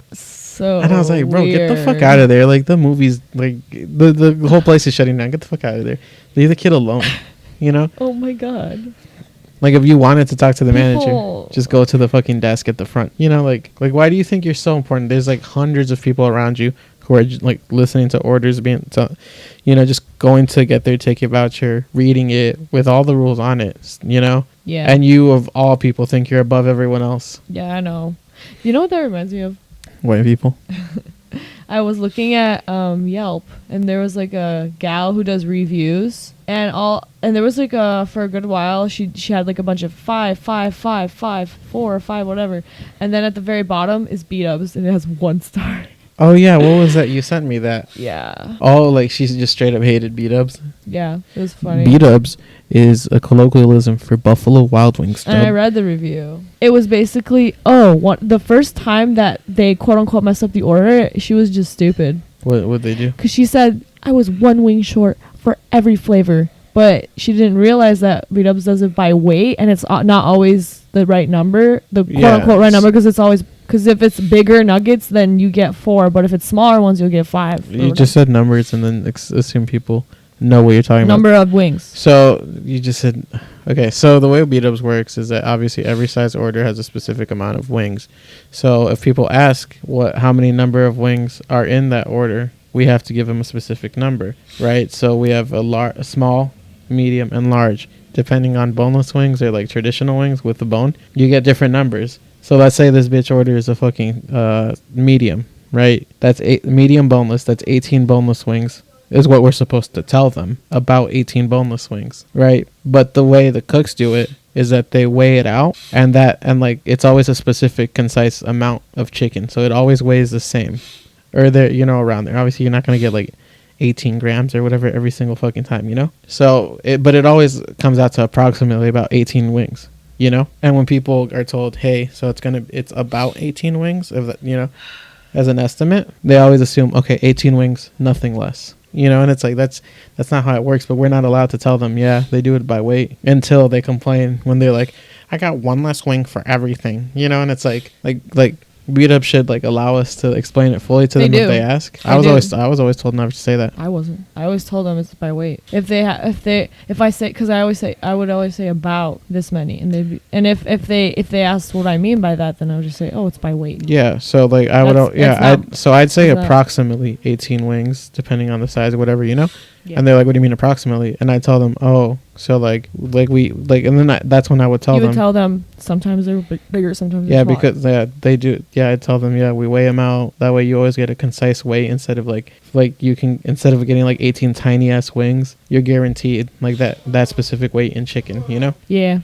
And I was like, bro, get the fuck out of there. Like the movie's like the whole place is shutting down. Get the fuck out of there. Leave the kid alone. You know. Oh my god. Like, if you wanted to talk to the manager, just go to the fucking desk at the front. You know, like why do you think you're so important? There's, like, hundreds of people around you who are, like, listening to orders, just going to get their ticket voucher, reading it with all the rules on it, you know? Yeah. And you, of all people, think you're above everyone else. Yeah, I know. You know what that reminds me of? White people. I was looking at Yelp, and there was like a gal who does reviews, and there was like for a good while she had like a bunch of 5, 5, 5, 5, 4, 5, whatever, and then at the very bottom is BDubs, and it has 1 star. Oh yeah, what was that? You sent me that. Yeah. Oh, like she just straight up hated BDubs. Yeah, it was funny. BDubs is a colloquialism for Buffalo Wild Wings. And I read the review. It was basically, the first time that they quote unquote messed up the order, she was just stupid. What'd they do? Because she said, I was 1 wing short for every flavor. But she didn't realize that BDubs does it by weight, and it's not always the right number, the quote unquote right number, because if it's bigger nuggets, then you get 4, but if it's smaller ones, you'll get 5. You just said numbers and then assume people know what you're talking about. Number of wings. So you just said, okay, so the way BDubs works is that obviously every size order has a specific amount of wings. So if people ask how many number of wings are in that order, we have to give them a specific number, right? So we have a small, medium, and large. Depending on boneless wings or like traditional wings with the bone, you get different numbers. So let's say this bitch orders a fucking medium, right? That's medium boneless. That's 18 boneless wings is what we're supposed to tell them about 18 boneless wings, right? But the way the cooks do it is that they weigh it out, and like it's always a specific, concise amount of chicken. So it always weighs the same, or there, around there. Obviously, you're not gonna get like 18 grams or whatever every single fucking time, So but it always comes out to approximately about 18 wings. you know. And when people are told, hey, so it's about 18 wings, if that, you know, as an estimate, they always assume, okay, 18 wings, nothing less. You know, and it's like that's not how it works. But we're not allowed to tell them, yeah, they do it by weight, until they complain when they're like, I got one less wing for everything. You know, and it's like BDubs should like allow us to explain it fully to them if they ask. I was always told never to say that. I wasn't. I always told them it's by weight. If I say, because I would always say about this many, and if they asked what I mean by that, then I would just say, oh, it's by weight. Yeah. So like I'd say approximately 18 wings, depending on the size or whatever, you know. Yeah. And they're like, what do you mean approximately? And I tell them, oh, so like we and then that's when I would tell them. You would tell them sometimes they're bigger, sometimes they're smaller. Because they do. Yeah, I tell them, we weigh them out. That way you always get a concise weight instead of like you can, instead of getting like 18 tiny ass wings, you're guaranteed like that specific weight in chicken, you know? Yeah.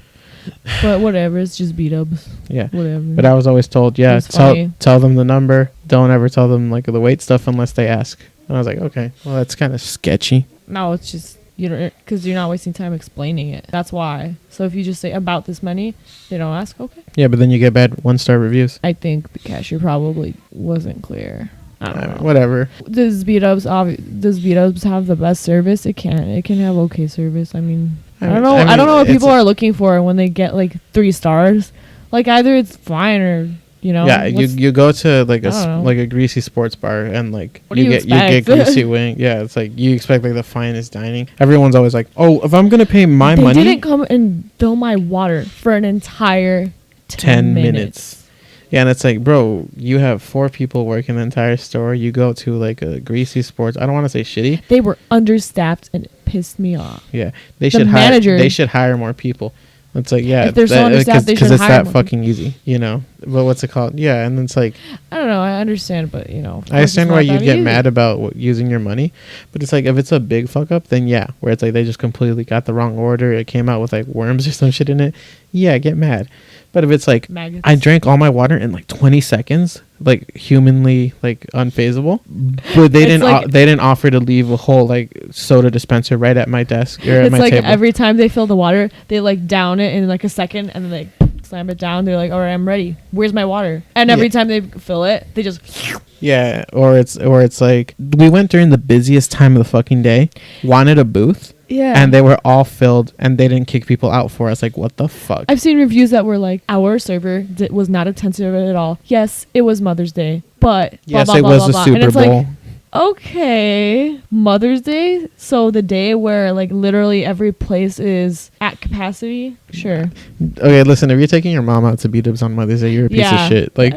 But whatever, it's just BDubs. Yeah. Whatever. But I was always told, tell them the number. Don't ever tell them like the weight stuff unless they ask. And I was like, okay, well, that's kind of sketchy. No, it's just, because you're not wasting time explaining it. That's why. So if you just say about this many, they don't ask, okay. Yeah, but then you get bad 1-star reviews. I think the cashier probably wasn't clear. I don't know. Whatever. Does BDubs have the best service? It can. It can have okay service. I mean, I don't know. I don't know what people are looking for when they get like 3 stars. Like either it's fine or, you know. Yeah, you go to like a greasy sports bar and like you get greasy wing. Yeah, it's like you expect like the finest dining. Everyone's always like, oh, if I'm gonna pay my money. They didn't come and fill my water for an entire 10 minutes. Yeah, and it's like, bro, you have 4 people working the entire store. You go to like a greasy sports. I don't want to say shitty. They were understaffed and it pissed me off. Yeah, they should hire more people. It's like, yeah, if they're so understaffed, they should hire more. Because it's that fucking easy, you know. But what's it called? Yeah, and it's like, I don't know. I understand, but you know, I understand why you get mad about using your money. But it's like, if it's a big fuck up, then yeah, where it's like they just completely got the wrong order. It came out with like worms or some shit in it. Yeah, get mad. But if it's like, maggots. I drank all my water in like 20 seconds, like humanly like unfazable, but they didn't offer to leave a whole like soda dispenser right at my desk or at my table. It's like every time they fill the water, they like down it in like a second and then they slam it down. They're like, all right, I'm ready. Where's my water? And every time they fill it, they just. Yeah, or it's like, we went during the busiest time of the fucking day, wanted a booth. Yeah. And they were all filled and they didn't kick people out for us. Like, what the fuck? I've seen reviews that were like, our server was not attentive at all. Yes, it was Mother's Day, but yes, blah, blah, it blah, was blah, the blah. Super Bowl. Like, okay, Mother's Day? So the day where like literally every place is at capacity? Sure. Okay, listen, if you're taking your mom out to BDubs on Mother's Day, you're a piece of shit. Like...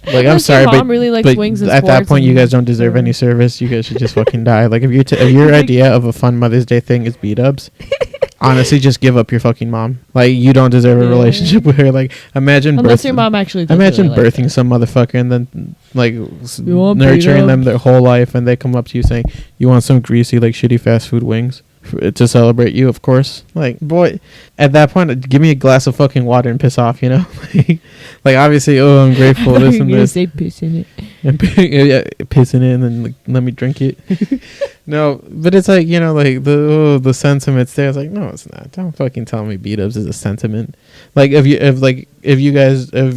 Like, I'm sorry, but really likes wings and at that point, you guys don't deserve any service. You guys should just fucking die. Like, if your idea of a fun Mother's Day thing is BDubs, honestly, just give up your fucking mom. Like, you don't deserve a relationship with her. Like, unless your mom actually does imagine really birthing some motherfucker and then like nurturing them their whole life, and they come up to you saying, "You want some greasy like shitty fast food wings?" To celebrate you, of course. Like, boy, at that point, give me a glass of fucking water and piss off, you know. Like obviously, oh, I'm grateful. This and this. Say piss in it. Yeah, piss in it, and then like, let me drink it. No, but it's like, you know, like the sentiments there. It's like, no, it's not. Don't fucking tell me BDubs is a sentiment. Like if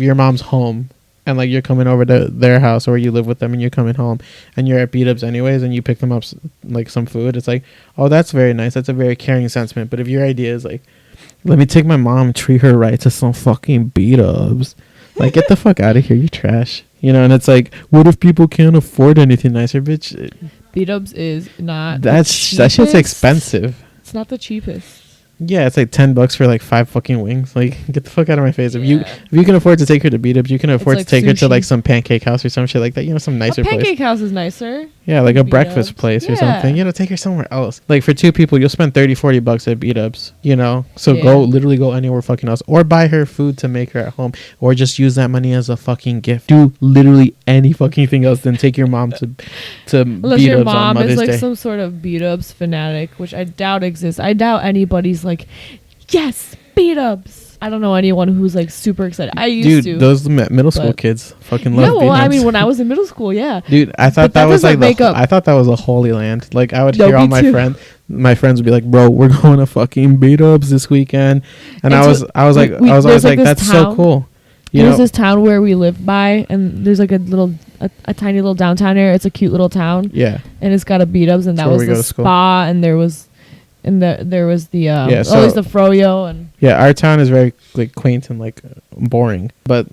your mom's home. And like you're coming over to their house, or you live with them and you're coming home and you're at BDubs anyways, and you pick them up like some food, it's like, oh, that's very nice. That's a very caring sentiment. But if your idea is like, let me take my mom and treat her right to some fucking BDubs, like, get the fuck out of here, you trash. You know, and it's like, what if people can't afford anything nicer, bitch? BDubs is not that shit's expensive. It's not the cheapest. Yeah, it's like $10 for like 5 fucking wings. Like, get the fuck out of my face. Yeah. If you can afford to take her to BDubs, you can afford to take her to like some pancake house or some shit like that. You know, some nicer place. Pancake house is nicer. Yeah, like a breakfast place or something. You know, take her somewhere else. Like for 2 people, you'll spend $30-$40 at BDubs. You know, so go anywhere fucking else, or buy her food to make her at home, or just use that money as a fucking gift. Do literally any fucking thing else than take your mom to Unless BDubs your mom on Mother's is like Day. some sort of BDubs fanatic, which I doubt exists. I doubt anybody's like, yes, BDubs. I don't know anyone who's like super excited. I used to. Dude, those middle school kids fucking love well, I mean, when I was in middle school, yeah. Dude, I thought that was like I thought that was a holy land. Like I would hear all my friends would be like, "Bro, we're going to fucking BDubs this weekend," and I was like, "That's so cool." There's this town where we live by, and there's like a tiny little downtown area. It's a cute little town. Yeah. And it's got a BDubs, and that was the spa, and there was the always the froyo, and our town is very like quaint and like boring, but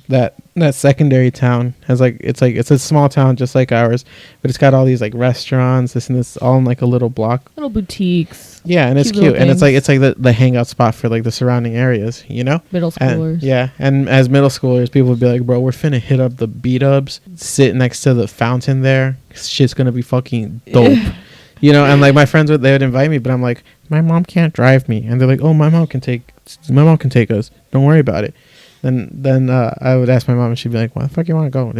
that secondary town has it's a small town just like ours, but it's got all these like restaurants, this and this, all in like a little block, little boutiques. Yeah, and it's cute, and it's like the hangout spot for like the surrounding areas, middle schoolers. And as middle schoolers, people would be like, "Bro, we're finna hit up the BDubs, sit next to the fountain there. Shit's gonna be fucking dope." And like my friends they would invite me, but I'm like, my mom can't drive me, and they're like, "Oh, my mom can take us. Don't worry about it." Then I would ask my mom, and she'd be like, "Why the fuck you want to go?"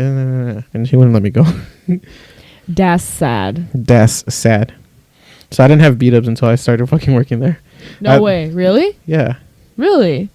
And she wouldn't let me go. That's sad. So I didn't have BDubs until I started fucking working there. No way, really? Yeah. Really?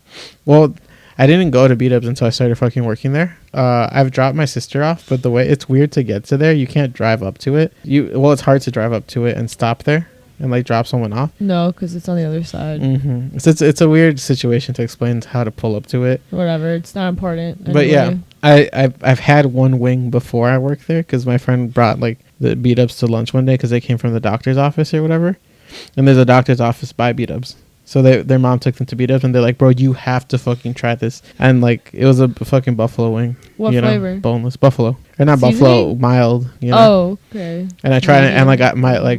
Well, I didn't go to BDubs until I started fucking working there. I've dropped my sister off, but the way it's weird to get to there, you can't drive up to it. It's hard to drive up to it and stop there and like drop someone off. No, because it's on the other side. Mm-hmm. It's a weird situation to explain how to pull up to it. Whatever, it's not important. Anyway. But yeah, I've had one wing before I worked there because my friend brought like the BDubs to lunch one day because they came from the doctor's office or whatever, and there's a doctor's office by BDubs. So their mom took them to BDubs, and they're like, "Bro, you have to fucking try this." And like, it was a fucking buffalo wing. What flavor? Boneless buffalo, or not Seasoning? Buffalo, mild. Oh, okay. And I tried it, and like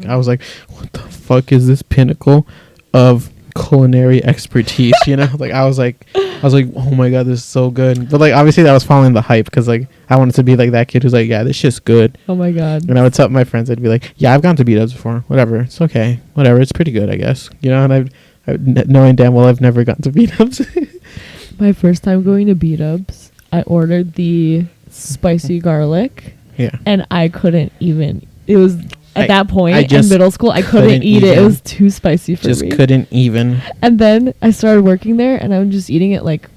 I was like, "What the fuck is this pinnacle of culinary expertise?" Like I was like, "Oh my god, this is so good." But like, obviously, that was following the hype because like I wanted to be like that kid who's like, "Yeah, this shit's good." Oh my god. And I would tell my friends, I'd be like, "Yeah, I've gone to BDubs before. Whatever, it's okay. Whatever, it's pretty good, I guess." And knowing damn well I've never gone to BDubs. My first time going to BDubs, I ordered the spicy garlic. Yeah. And I couldn't even. It was at that point in middle school, I couldn't eat it. It was too spicy for me. Just couldn't even. And then I started working there, and I was just eating it like,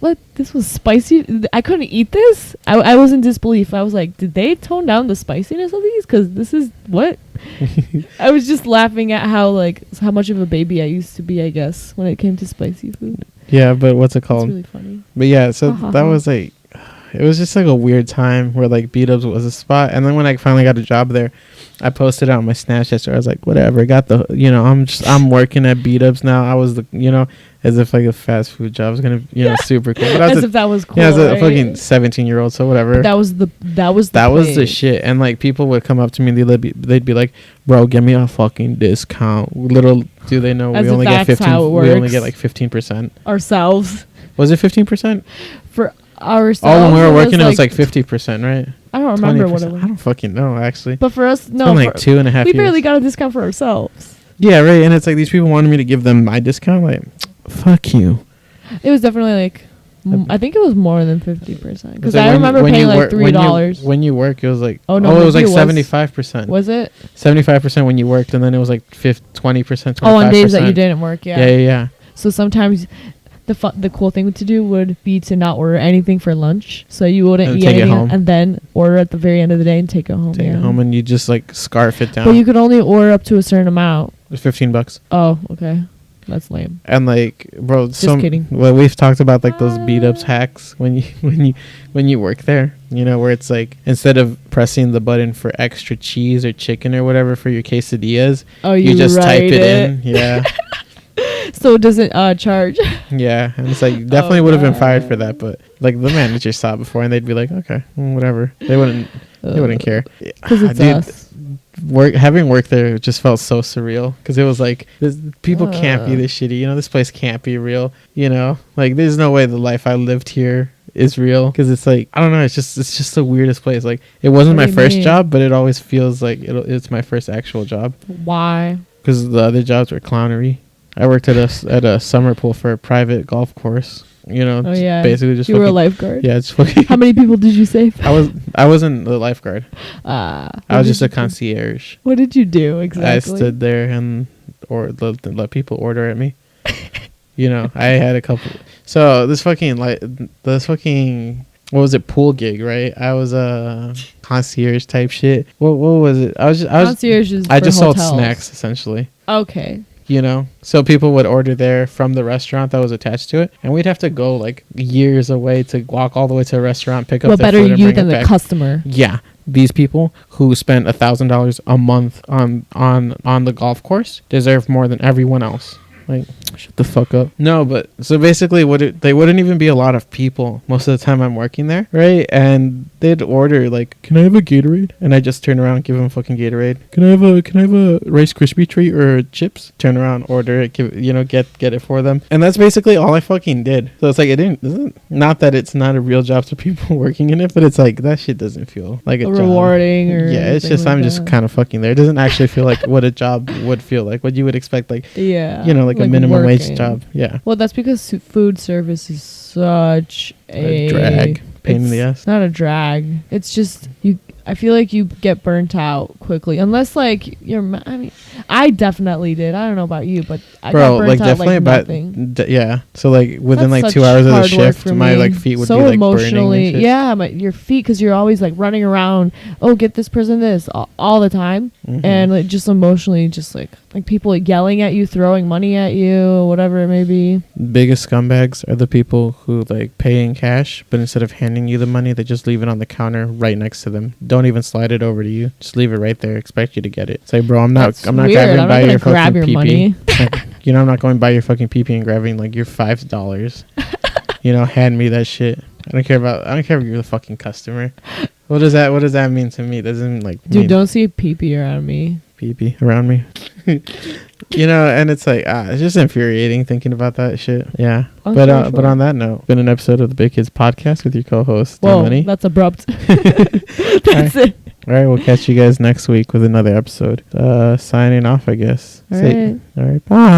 what? This was spicy? I couldn't eat this? I was in disbelief. I was like, did they tone down the spiciness of these? Because this is what? I was just laughing at how much of a baby I used to be, I guess, when it came to spicy food. Yeah, but what's it called? It's really funny. But yeah, so that was like, it was just like a weird time where like BDubs was a spot. And then when I finally got a job there, I posted it on my Snapchat story. I was like, whatever, got the, I'm working at BDubs now. I was the, as if like a fast food job was gonna, super cool. But as if that was cool. Yeah, I was a fucking 17-year-old, so whatever. That was the shit. And like people would come up to me, and they'd be like, "Bro, give me a fucking discount." Little do they know we only get 15. We only get like 15%. Ourselves. Was it 15%? For ourselves. Oh, when we were working, it was like 50%, right? I don't remember 20%. What it was. I don't fucking know, actually. But for us, no. Like 2.5 years. We barely got a discount for ourselves. Yeah, right. And it's like these people wanted me to give them my discount. Like, fuck you. It was definitely like, I think it was more than 50%. Because I remember paying like $3. When you work, it was like, oh, no, it was like 75%. Was it? 75% when you worked, and then it was like 20%, 25%. Oh, on days that you didn't work, yeah. Yeah. So sometimes the cool thing to do would be to not order anything for lunch, so you wouldn't eat anything, and then order at the very end of the day and take it home. Take it home, and you just like scarf it down. But you could only order up to a certain amount. It was $15. Oh, okay. That's lame. And like, bro, just kidding. Well, we've talked about like those BDubs hacks when you work there, where it's like instead of pressing the button for extra cheese or chicken or whatever for your quesadillas, you just type it in. Yeah. So does it charge? Yeah, and it's like you definitely would have been fired for that, but like the manager saw it before and they'd be like, okay, whatever. They wouldn't care. Because it's us. Having worked there just felt so surreal because it was like people can't be this shitty. This place can't be real. Like there's no way the life I lived here is real because it's like I don't know. It's just the weirdest place. Like it wasn't my first job, but it always feels like it's my first actual job. Why? Because the other jobs were clownery. I worked at a summer pool for a private golf course. Oh yeah. Basically just you were a lifeguard. Yeah, it's fucking. How many people did you save? I wasn't the lifeguard. I was just a concierge. What did you do exactly? I stood there and let people order at me. You know, I had a couple. So this fucking what was it, pool gig, right? I was a concierge type shit. What was it? I just sold snacks essentially. Okay. You know, so people would order there from the restaurant that was attached to it, and we'd have to go like years away to walk all the way to a restaurant, pick up their food, and bring it back. What better you than the customer? Yeah. These people who spent $1,000 a month on the golf course deserve more than everyone else. Like, shut the fuck up. No, but so basically they wouldn't even be a lot of people most of the time I'm working there, right? And they'd order like, can I have a Gatorade? And I just turn around, give them fucking Gatorade. Can I have a Rice Krispie treat or chips? Turn around, order it, get it for them. And that's basically all I fucking did. So it's like, not that it's not a real job to people working in it, but it's like, that shit doesn't feel like a job. Rewarding or yeah, it's just, I'm just kind of fucking there. It doesn't actually feel like what a job would feel like, what you would expect, like, yeah, you know, like a minimum wage job. Yeah. Well, that's because food service is such a drag, pain in the ass. It's not a drag. It's just I feel like you get burnt out quickly, unless like I definitely did. I don't know about you, but I got burnt out like nothing. Yeah. So like within like 2 hours of the shift, my like feet would be like emotionally burning. Yeah, your feet, because you're always like running around. Oh, get this person this all the time, and like just emotionally, just like people like yelling at you, throwing money at you, whatever it may be. Biggest scumbags are the people who like pay in cash, but instead of handing you the money, they just leave it on the counter right next to them. Don't even slide it over to you. Just leave it right there. Expect you to get it. Say, bro, I'm not grabbing by your fucking PP. You know, I'm not going by your fucking PP and grabbing like your $5. You know, hand me that shit. I don't care if you're the fucking customer. What does that mean to me? It doesn't like, dude, don't see a PP around me. PP around me. You know, and it's like it's just infuriating thinking about that shit. Yeah. But on that note, it's been an episode of the Big Kids Podcast with your co-host, Whoa, that's abrupt. That's it. All right, we'll catch you guys next week with another episode. Signing off, I guess. All right, bye.